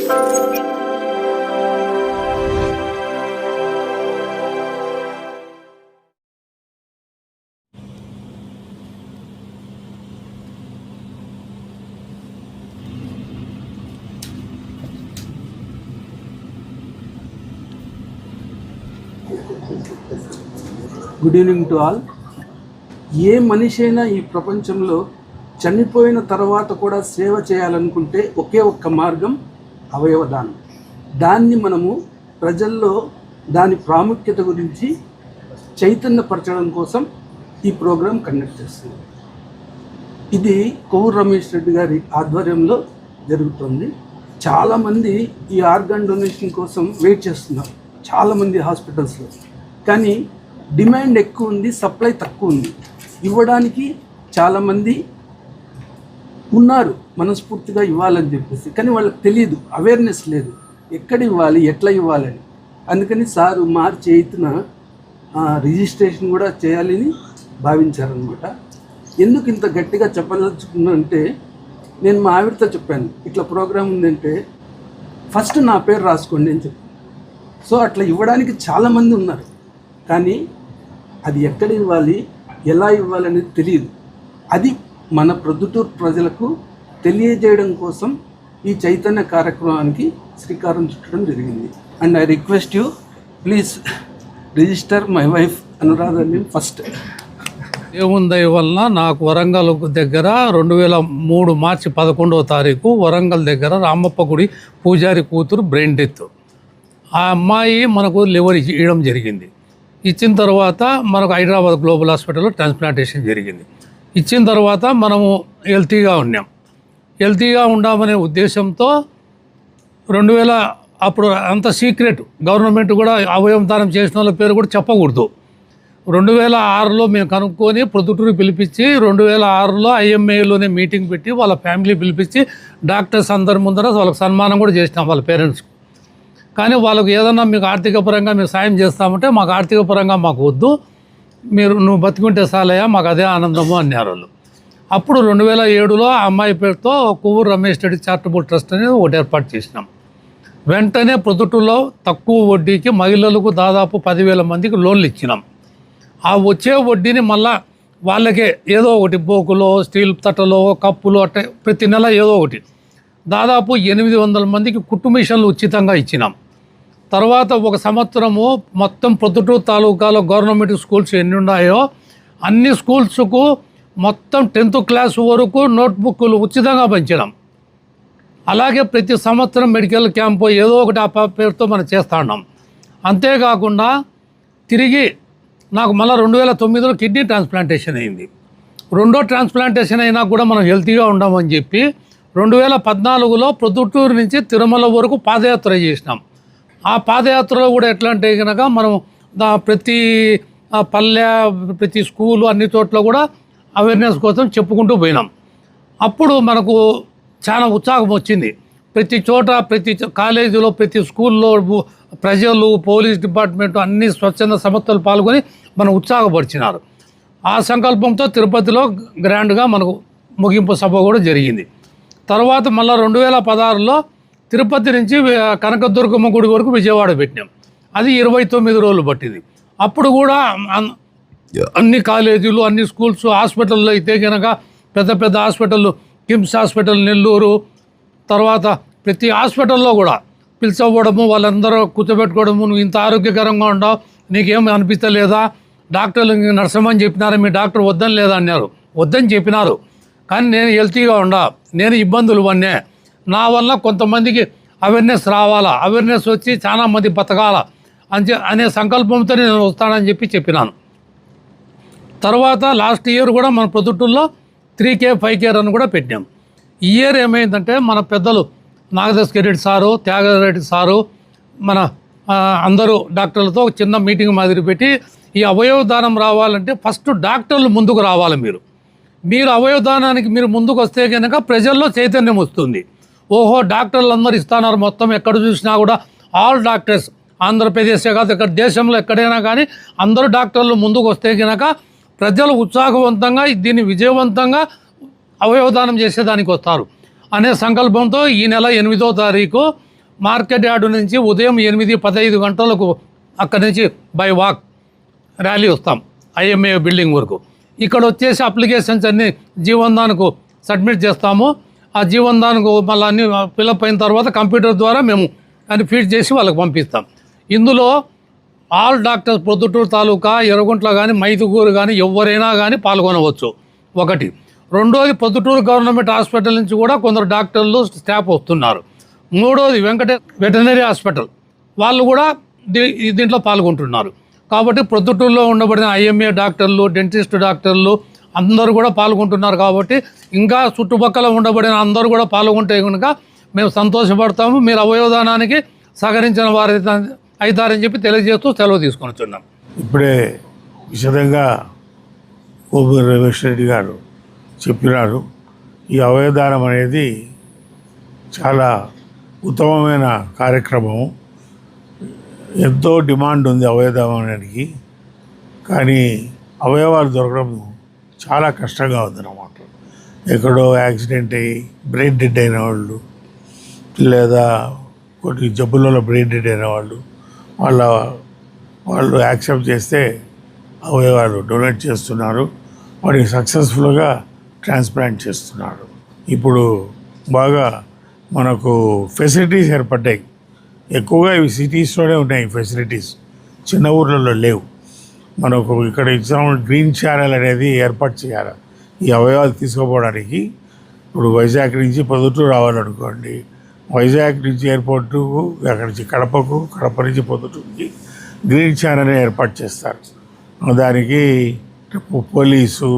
Good evening to all. ఏ మనిషి అయినా ఈ ప్రపంచంలో చనిపోయిన తర్వాత కూడా సేవ చేయాలనుకుంటే ఒకే ఒక్క మార్గం అవయవదానం. దాన్ని మనము ప్రజల్లో దాని ప్రాముఖ్యత గురించి చైతన్యపరచడం కోసం ఈ ప్రోగ్రాం కండక్ట్ చేస్తుంది. ఇది కొవ్వూరు రమేష్ రెడ్డి గారి ఆధ్వర్యంలో జరుగుతుంది. చాలామంది ఈ ఆర్గాన్ డొనేషన్ కోసం వెయిట్ చేస్తున్నారు, చాలామంది హాస్పిటల్స్లో. కానీ డిమాండ్ ఎక్కువ ఉంది, సప్లై తక్కువ ఉంది. ఇవ్వడానికి చాలామంది ఉన్నారు మనస్ఫూర్తిగా ఇవ్వాలని చెప్పేసి, కానీ వాళ్ళకి తెలియదు, అవేర్నెస్ లేదు, ఎక్కడ ఇవ్వాలి, ఎట్లా ఇవ్వాలని. అందుకని సారు మార్చి 8న రిజిస్ట్రేషన్ కూడా చేయాలని భావించారనమాట. ఎందుకు ఇంత గట్టిగా చెప్పదలుచుకున్నా అంటే, నేను మా ఆవిడతో చెప్పాను, ఇట్లా ప్రోగ్రాం ఉందంటే ఫస్ట్ నా పేరు రాసుకోండి అని చెప్పాను. సో అట్లా ఇవ్వడానికి చాలామంది ఉన్నారు, కానీ అది ఎక్కడ ఇవ్వాలి, ఎలా ఇవ్వాలి అనేది తెలియదు. అది మన ప్రొద్దుటూరు ప్రజలకు తెలియజేయడం కోసం ఈ చైతన్య కార్యక్రమానికి శ్రీకారం చుట్టడం జరిగింది. And I request you, please register my wife Anuradha name first. ఏముంది వలన నాకు వరంగల్ దగ్గర 2003 మార్చి 11వ తారీఖు వరంగల్ దగ్గర రామప్ప గుడి పూజారి కూతురు బ్రెయిన్ డెత్. ఆ అమ్మాయి మనకు లివర్ ఇవ్వడం జరిగింది. ఇచ్చిన తర్వాత మనకు హైదరాబాద్ గ్లోబల్ హాస్పిటల్లో ట్రాన్స్ప్లాంటేషన్ జరిగింది. ఇచ్చిన తర్వాత మనము హెల్తీగా ఉన్నాం. హెల్తీగా ఉండామనే ఉద్దేశంతో 2000 అప్పుడు అంత సీక్రెట్, గవర్నమెంట్ కూడా అవయవం దానం చేసిన వాళ్ళ పేరు కూడా చెప్పకూడదు. 2006లో మేము కనుక్కొని ప్రొద్దుటూరు పిలిపించి 2006లో IMAలోనే మీటింగ్ పెట్టి వాళ్ళ ఫ్యామిలీ పిలిపించి డాక్టర్స్ అందరి ముందర వాళ్ళకి సన్మానం కూడా చేసినాం వాళ్ళ పేరెంట్స్కి. కానీ వాళ్ళకు ఏదన్నా మీకు ఆర్థిక పరంగా మీరు సాయం చేస్తామంటే, మాకు ఆర్థిక పరంగా మాకు వద్దు, నువ్వు బతికుంటే సాలయ్యా, మాకు అదే ఆనందము అన్నారు వాళ్ళు. అప్పుడు 2007లో ఆ అమ్మాయి పేరుతో కొవ్వూరు రమేష్ రెడ్డి చారిటబుల్ ట్రస్ట్ అనేది ఒకటి ఏర్పాటు చేసినాం. వెంటనే ప్రొద్దుటూరులో తక్కువ వడ్డీకి మహిళలకు దాదాపు 10,000 మందికి లోన్లు ఇచ్చినాం. ఆ వచ్చే వడ్డీని మళ్ళా వాళ్ళకే ఏదో ఒకటి బోకులో, స్టీల్ తట్టలో, కప్పులు అట్ట ప్రతి నెల ఏదో ఒకటి దాదాపు 800 మందికి కుట్టు మిషన్లు ఉచితంగా ఇచ్చినాం. తర్వాత ఒక సంవత్సరము మొత్తం ప్రొద్దుటూరు తాలూకాలో గవర్నమెంట్ స్కూల్స్ ఎన్ని ఉన్నాయో అన్ని స్కూల్స్కు మొత్తం 10th క్లాస్ వరకు నోట్బుక్లు ఉచితంగా పంచినాం. అలాగే ప్రతి సంవత్సరం మెడికల్ క్యాంపు ఏదో ఒకటి ఆ పేరుతో మనం చేస్తూ ఉన్నాం. అంతేకాకుండా తిరిగి నాకు మళ్ళీ 2009లో కిడ్నీ ట్రాన్స్ప్లాంటేషన్ అయింది. రెండో ట్రాన్స్ప్లాంటేషన్ అయినా కూడా మనం హెల్తీగా ఉండమని చెప్పి 2014లో ప్రొద్దుటూరు నుంచి తిరుమల వరకు పాదయాత్ర చేసినాం. ఆ పాదయాత్రలో కూడా ఎట్లా అంటే కనుక మనం ప్రతి పల్లె, ప్రతి స్కూలు, అన్ని చోట్ల కూడా అవేర్నెస్ కోసం చెప్పుకుంటూ పోయినాం. అప్పుడు మనకు చాలా ఉత్సాహం వచ్చింది. ప్రతి చోట, ప్రతి కాలేజీలో, ప్రతి స్కూల్లో ప్రజలు, పోలీస్ డిపార్ట్మెంట్, అన్ని స్వచ్ఛంద సంస్థలు పాల్గొని మనం ఉత్సాహపరిచినారు. ఆ సంకల్పంతో తిరుపతిలో గ్రాండ్గా మనకు ముగింపు సభ కూడా జరిగింది. తర్వాత మళ్ళీ 2016లో తిరుపతి నుంచి కనకదుర్గమ్మ గుడి వరకు విజయవాడ పెట్టినాం. అది 29 రోజులు పట్టింది. అప్పుడు కూడా అన్ని కాలేజీలు, అన్ని స్కూల్స్, హాస్పిటల్లో అయితే కనుక పెద్ద పెద్ద హాస్పిటళ్ళు, కిమ్స్ హాస్పిటల్ నెల్లూరు, తర్వాత ప్రతి హాస్పిటల్లో కూడా పిలిచవ్వడము, వాళ్ళందరూ కూర్చోబెట్టుకోవడము, నువ్వు ఇంత ఆరోగ్యకరంగా ఉండవు, నీకేమీ అనిపించలేదా, డాక్టర్లు నర్సమని చెప్పినారు, మీ డాక్టర్ వద్దని లేదా అన్నారు. వద్దని చెప్పినారు, కానీ నేను హెల్తీగా ఉండా, నేను ఇబ్బందులు పన్నే, నా వల్ల కొంతమందికి అవేర్నెస్ రావాలా, అవేర్నెస్ వచ్చి చాలా మంది బతకాల అనే సంకల్పంతో నేను వస్తానని చెప్పినాను. తర్వాత లాస్ట్ ఇయర్ కూడా మన ప్రొద్దుటూరులో 3K 5K అని కూడా పెట్టాం. ఈ ఇయర్ ఏమైందంటే మన పెద్దలు నాగదర్శక రెడ్డి సారు, త్యాగరెడ్డి సారు, మన అందరూ డాక్టర్లతో చిన్న మీటింగ్ మాదిరి పెట్టి, ఈ అవయవ దానం రావాలంటే ఫస్ట్ డాక్టర్లు ముందుకు రావాలి. మీరు అవయవ దానానికి మీరు ముందుకు వస్తే కనుక ప్రజల్లో చైతన్యం వస్తుంది. ఓహో, డాక్టర్లు అందరూ ఇస్తున్నారు, మొత్తం ఎక్కడ చూసినా కూడా ఆల్ డాక్టర్స్, ఆంధ్రప్రదేశే కాదు ఇక్కడ దేశంలో ఎక్కడైనా కానీ అందరూ డాక్టర్లు ముందుకు వస్తే కనుక ప్రజలు ఉత్సాహవంతంగా దీన్ని విజయవంతంగా అవయవదానం చేసేదానికి వస్తారు అనే సంకల్పంతో ఈ నెల 8వ తారీఖు మార్కెట్ యార్డు నుంచి ఉదయం 8:15 గంటలకు అక్కడి నుంచి బై వాక్ ర్యాలీ వస్తాం ఐఎంఏ బిల్డింగ్ వరకు. ఇక్కడ వచ్చేసి అప్లికేషన్స్ అన్నీ జీవన్దాన్కు సబ్మిట్ చేస్తాము. ఆ జీవన్దాన్కు మళ్ళీ అన్ని ఫిలప్ అయిన తర్వాత కంప్యూటర్ ద్వారా మేము అన్ని ఫీడ్ చేసి వాళ్ళకి పంపిస్తాం. ఇందులో ఆల్ డాక్టర్స్ ప్రొద్దుటూరు తాలూకా, ఎర్రగుంట్ల కానీ, మైదుగూరు కానీ ఎవరైనా కానీ పాల్గొనవచ్చు. ఒకటి. రెండోది, ప్రొద్దుటూరు గవర్నమెంట్ హాస్పిటల్ నుంచి కూడా కొందరు డాక్టర్లు స్టాఫ్ వస్తున్నారు. మూడోది, వెటర్నరీ హాస్పిటల్ వాళ్ళు కూడా దీంట్లో పాల్గొంటున్నారు. కాబట్టి ప్రొద్దుటూరులో ఉండబడిన ఐఎంఏ డాక్టర్లు, డెంటిస్ట్ డాక్టర్లు అందరూ కూడా పాల్గొంటున్నారు. కాబట్టి ఇంకా చుట్టుపక్కల ఉండబడిన అందరూ కూడా పాల్గొంటే కనుక మేము సంతోషపడతాము. మీరు అవయవదానానికి సహకరించిన వారు అవుతారని చెప్పి తెలియజేస్తూ సెలవు తీసుకొని వచ్చున్నాం. ఇప్పుడే విశదంగా కోవూరు రమేష్ రెడ్డి గారు చెప్పినారు. ఈ అవయవదానం అనేది చాలా ఉత్తమమైన కార్యక్రమం. ఎంతో డిమాండ్ ఉంది అవయవదానానికి, కానీ అవయవాలు దొరకడం చాలా కష్టంగా ఉందన్నమాట. ఎక్కడో యాక్సిడెంట్ అయ్యి బ్రెయిన్ డెడ్ అయిన వాళ్ళు, లేదా కొన్ని జబ్బులలో బ్రెయిన్ డెడ్ అయిన వాళ్ళు యాక్సెప్ట్ చేస్తే అవయవాలు డొనేట్ చేస్తున్నారు. వాటిని సక్సెస్ఫుల్గా ట్రాన్స్ప్లాంట్ చేస్తున్నారు. ఇప్పుడు బాగా మనకు ఫెసిలిటీస్ ఏర్పడ్డాయి. ఎక్కువగా ఇవి సిటీస్లోనే ఉన్నాయి ఫెసిలిటీస్, చిన్న ఊర్లలో లేవు. మనకు ఇక్కడ ఎగ్జాంపుల్ గ్రీన్ ఛానల్ అనేది ఏర్పాటు చేయాలి ఈ అవయవాలు తీసుకుపోవడానికి. ఇప్పుడు వైజాగ్ నుంచి పొద్దుటూరు రావాలనుకోండి, వైజాగ్ నుంచి ఎయిర్పోర్టు, అక్కడి నుంచి కడపకు, కడప నుంచి పొద్దుటూరుకి గ్రీన్ ఛానల్ ఏర్పాటు చేస్తారు. దానికి పోలీసు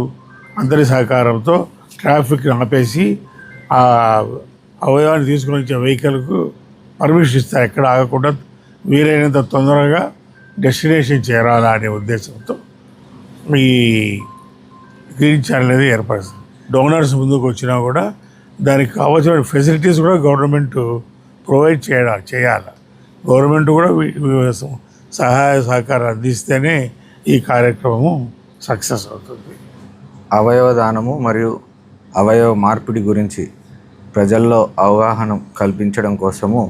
అందరి సహకారంతో ట్రాఫిక్ ఆపేసి ఆ అవయవాన్ని తీసుకుని వచ్చే వెహికల్కు పర్మిషన్ ఇస్తారు. ఎక్కడ ఆగకుండా వీలైనంత తొందరగా డెస్టినేషన్ చేరాలా అనే ఉద్దేశంతో ఈ గ్రీన్ ఛానల్ అనేది ఏర్పడుతుంది. డోనర్స్ ముందుకు వచ్చినా కూడా దానికి కావాల్సిన ఫెసిలిటీస్ కూడా గవర్నమెంట్ ప్రొవైడ్ చేయాలి. గవర్నమెంట్ కూడా సహాయ సహకారం అందిస్తేనే ఈ కార్యక్రమం సక్సెస్ అవుతుంది. అవయవదానము మరియు అవయవ మార్పిడి గురించి ప్రజల్లో అవగాహన కల్పించడం కోసము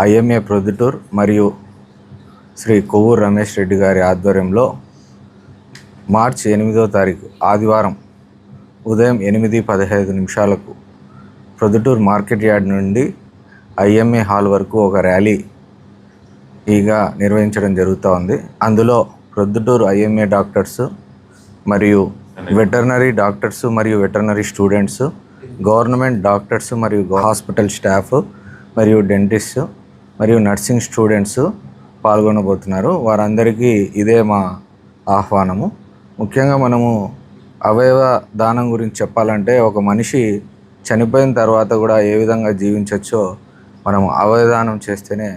ఐఎంఏ ప్రొద్దుటూరు మరియు శ్రీ కొవ్వూరు రమేష్ రెడ్డి గారి ఆధ్వర్యంలో మార్చి 8వ తారీఖు ఆదివారం ఉదయం 8:15 ప్రొద్దుటూరు మార్కెట్ యార్డ్ నుండి ఐఎంఏ హాల్ వరకు ఒక ర్యాలీగా నిర్వహించడం జరుగుతూ ఉంది. అందులో ప్రొద్దుటూరు ఐఎంఏ డాక్టర్స్ మరియు వెటర్నరీ డాక్టర్స్ మరియు వెటర్నరీ స్టూడెంట్స్, గవర్నమెంట్ డాక్టర్స్ మరియు హాస్పిటల్ స్టాఫ్ మరియు డెంటిస్ట్ మరియు నర్సింగ్ స్టూడెంట్స్ పాల్గొనబోతున్నారు. వారందరికీ ఇదే మా ఆహ్వానము. ముఖ్యంగా మనము అవయవ దానం గురించి చెప్పాలంటే, ఒక మనిషి చనిపోయిన తర్వాత కూడా ఏ విధంగా జీవించవచ్చో మనము అవయవదానం చేస్తేనే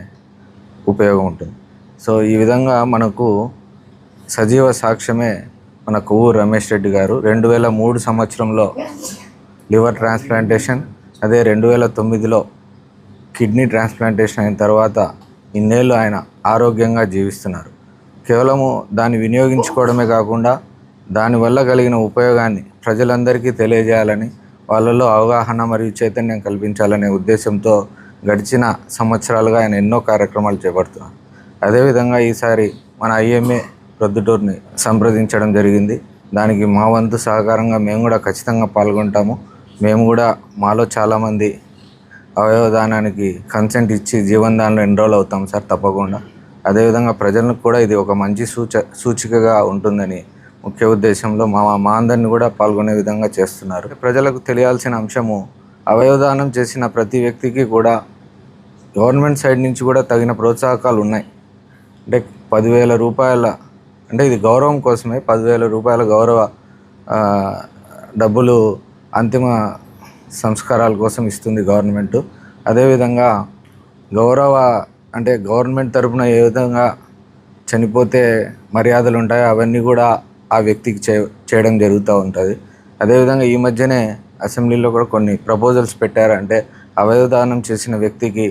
ఉపయోగం ఉంటుంది. సో ఈ విధంగా మనకు సజీవ సాక్ష్యమే మన కొవ్వూరు రమేష్ రెడ్డి గారు 2003 సంవత్సరంలో లివర్ ట్రాన్స్ప్లాంటేషన్, అదే 2009లో కిడ్నీ ట్రాన్స్ప్లాంటేషన్ అయిన తర్వాత ఇన్నేళ్ళు ఆయన ఆరోగ్యంగా జీవిస్తున్నారు. కేవలము దాన్ని వినియోగించుకోవడమే కాకుండా దానివల్ల కలిగిన ఉపయోగాన్ని ప్రజలందరికీ తెలియజేయాలని, వాళ్ళలో అవగాహన మరియు చైతన్యం కల్పించాలనే ఉద్దేశంతో గడిచిన సంవత్సరాలుగా ఆయన ఎన్నో కార్యక్రమాలు చేపడుతున్నారు. అదేవిధంగా ఈసారి మన ఐఎంఏ ప్రొద్దుటూరుని సంప్రదించడం జరిగింది. దానికి మా వంతు సహకారంగా మేము కూడా ఖచ్చితంగా పాల్గొంటాము. మేము కూడా మాలో చాలామంది అవయవదానానికి కన్సెంట్ ఇచ్చి జీవనదానంలో ఎన్రోల్ అవుతాం సార్, తప్పకుండా. అదేవిధంగా ప్రజలకు కూడా ఇది ఒక మంచి సూచికగా ఉంటుందని ముఖ్య ఉద్దేశంలో మా అందరిని కూడా పాల్గొనే విధంగా చేస్తున్నారు. ప్రజలకు తెలియాల్సిన అంశము, అవయవదానం చేసిన ప్రతి వ్యక్తికి కూడా గవర్నమెంట్ సైడ్ నుంచి కూడా తగిన ప్రోత్సాహకాలు ఉన్నాయి. అంటే 10,000 రూపాయల, అంటే ఇది గౌరవం కోసమే 10,000 రూపాయల గౌరవ డబ్బులు అంతిమ సంస్కారాల కోసం ఇస్తుంది గవర్నమెంట్. అదేవిధంగా అంటే గవర్నమెంట్ తరఫున ఏ విధంగా చనిపోతే మర్యాదలు ఉంటాయో అవన్నీ కూడా ఆ వ్యక్తికి చేయడం జరుగుతూ ఉంటుంది. అదేవిధంగా ఈ మధ్యనే అసెంబ్లీలో కూడా కొన్ని ప్రపోజల్స్ పెట్టారు. అంటే అవయవదానం చేసిన వ్యక్తికి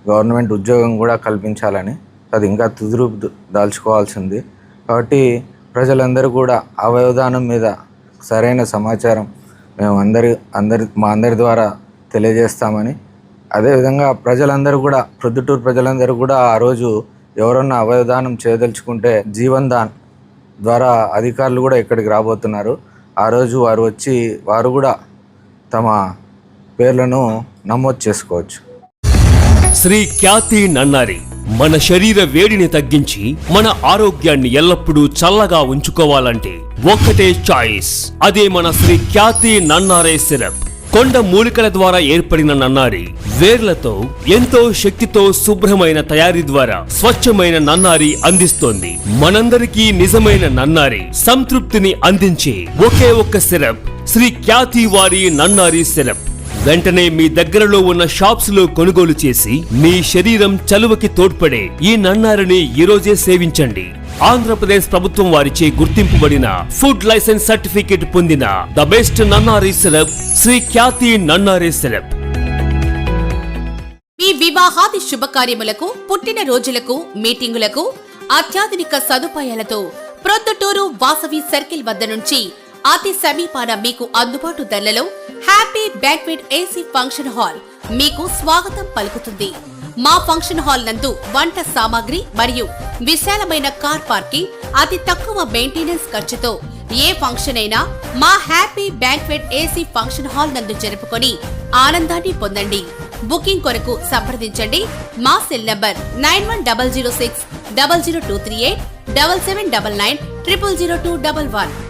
గవర్నమెంట్ ఉద్యోగం కూడా కల్పించాలని. అది ఇంకా తుదిరూపు దాల్చుకోవాల్సింది. కాబట్టి ప్రజలందరూ కూడా అవయవదానం మీద సరైన సమాచారం మేము మా అందరి ద్వారా తెలియజేస్తామని అదేవిధంగా ప్రజలందరూ కూడా, ప్రొద్దుటూరు ప్రజలందరూ కూడా ఆ రోజు ఎవరన్నా అవయవదానం చేయదలుచుకుంటే జీవన్ దాన్ ద్వారా అధికారులు కూడా ఇక్కడికి రాబోతున్నారు. ఆ రోజు వారు వచ్చి వారు కూడా తమ పేర్లను నమోదు చేసుకోవచ్చు. శ్రీ ఖ్యాతి నన్నారి మన శరీర వేడిని తగ్గించి మన ఆరోగ్యాన్ని ఎల్లప్పుడూ చల్లగా ఉంచుకోవాలంటే ఒక్కటే చాయిస్, అదే మన శ్రీ ఖ్యాతి నన్నారే సిరప్. కొండ మూలికల ద్వారా ఏర్పడిన నన్నారి వేర్లతో ఎంతో శక్తితో శుభ్రమైన తయారీ ద్వారా స్వచ్ఛమైన నన్నారి అందిస్తోంది. మనందరికీ నిజమైన నన్నారి సంతృప్తిని అందించే ఒకే ఒక్క సిరప్ శ్రీ ఖ్యాతి వారి నన్నారి సిరప్. వెంటనే మీ దగ్గరలో ఉన్న షాప్స్ లో కొనుగోలు చేసి మీ శరీరం చలువకి తోడ్పడే ఈ నన్నారిని ఈ రోజే సేవించండి. ఆంధ్రప్రదేశ్ ప్రభుత్వం వారిచే గుర్తింపుబడిన ఫుడ్ లైసెన్స్ సర్టిఫికేట్ పొందిన the best nannari syrup Shri Khyathi nannari syrup. మీ వివాహాది శుభకార్యములకు, పుట్టిన రోజులకు, మీటింగులకు అత్యాధునిక సదుపాయాలతో ప్రొద్దుటూరు వాసవి సర్కిల్ వద్ద నుంచి అతి సమీపాన మీకు అందుబాటు ధరలలో happy banquet AC function hall మీకు స్వాగతం పలుకుతుంది. మా ఫంక్షన్ హాల్ నందు వంట సామాగ్రి మరియు విశాలమైన కార్ పార్కింగ్, అతి తక్కువ మెయింటెనెన్స్ ఖర్చుతో ఏ ఫంక్షన్ అయినా మా happy banquet AC function hall నందు జరుపుకొని ఆనందాన్ని పొందండి. బుకింగ్ కొరకు సంప్రదించండి. మా సెల్ నంబర్ 9100600238 7799 000211.